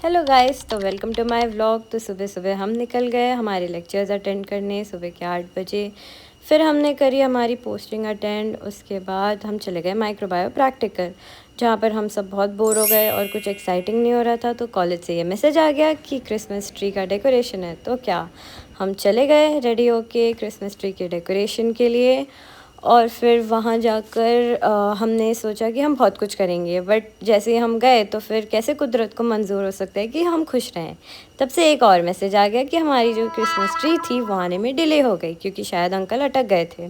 Hello guys, तो welcome to my vlog. तो सुबह सुबह हम निकल गए हमारे लेक्चर्स अटेंड करने सुबह के 8 बजे। फिर हमने करी हमारी पोस्टिंग अटेंड। उसके बाद हम चले गए माइक्रोबायो प्रैक्टिकल, जहाँ पर हम सब बहुत बोर हो गए और कुछ एक्साइटिंग नहीं हो रहा था। तो कॉलेज से ये मैसेज आ गया कि क्रिसमस ट्री का डेकोरेशन है। तो क्या हम चले गए रेडी होके क्रिसमस ट्री के डेकोरेशन के लिए। और फिर वहाँ जाकर हमने सोचा कि हम बहुत कुछ करेंगे, बट जैसे ही हम गए तो फिर कैसे कुदरत को मंजूर हो सकता है कि हम खुश रहें। तब से एक और मैसेज आ गया कि हमारी जो क्रिसमस ट्री थी वो आने में डिले हो गई क्योंकि शायद अंकल अटक गए थे।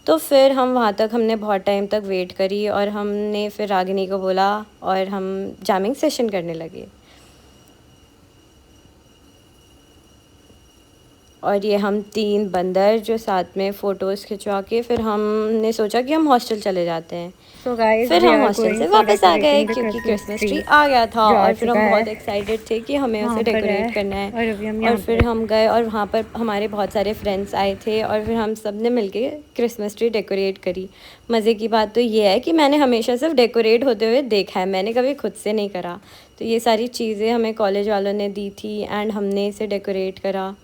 तो फिर हम वहाँ तक हमने बहुत टाइम तक वेट करी और हमने फिर रागिनी को बोला और हम जैमिंग सेशन करने लगे। और ये हम 3 बंदर जो साथ में फ़ोटोज़ खिंचवा के फिर हमने सोचा कि हम हॉस्टल चले जाते हैं। So guys, फिर we हम are हॉस्टल going से for वापस आ गए decorating the क्योंकि Christmas क्रिसमस ट्री tree आ गया था जो आ और फिर चुका हम है बहुत एक्साइटेड थे कि हमें वहाँ उसे पर है। डेकोरेट करना है। और अभी हम और यहाँ फिर पर हम गए और वहाँ पर हमारे बहुत सारे फ्रेंड्स आए थे और फिर हम सब ने मिल के क्रिसमस ट्री डेकोरेट करी। मज़े की बात तो ये है कि मैंने हमेशा सिर्फ डेकोरेट होते हुए देखा है, मैंने कभी खुद से नहीं करा। तो ये सारी चीज़ें हमें कॉलेज वालों ने दी थी एंड हमने इसे डेकोरेट करा।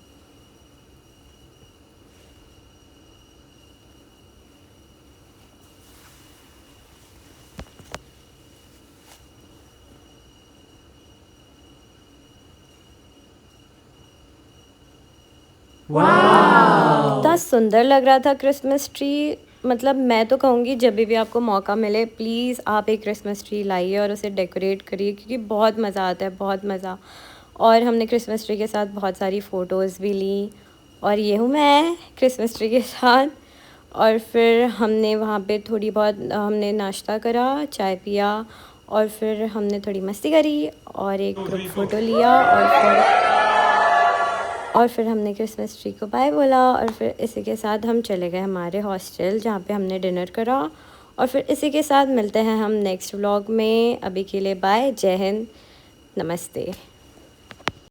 इतना सुंदर लग रहा था क्रिसमस ट्री। मतलब मैं तो कहूँगी जब भी आपको मौका मिले प्लीज़ आप एक क्रिसमस ट्री लाइए और उसे डेकोरेट करिए क्योंकि बहुत मज़ा आता है, बहुत मज़ा। और हमने क्रिसमस ट्री के साथ बहुत सारी फ़ोटोज़ भी ली। और ये हूँ मैं क्रिसमस ट्री के साथ। और फिर हमने वहाँ पे थोड़ी बहुत हमने नाश्ता करा, चाय पिया और फिर हमने थोड़ी मस्ती करी और एक ग्रुप फ़ोटो लिया। और फिर हमने क्रिसमस ट्री को बाय बोला और फिर इसी के साथ हम चले गए हमारे हॉस्टल जहाँ पे हमने डिनर करा। और फिर इसी के साथ मिलते हैं हम नेक्स्ट व्लॉग में। अभी के लिए बाय, जय हिंद, नमस्ते।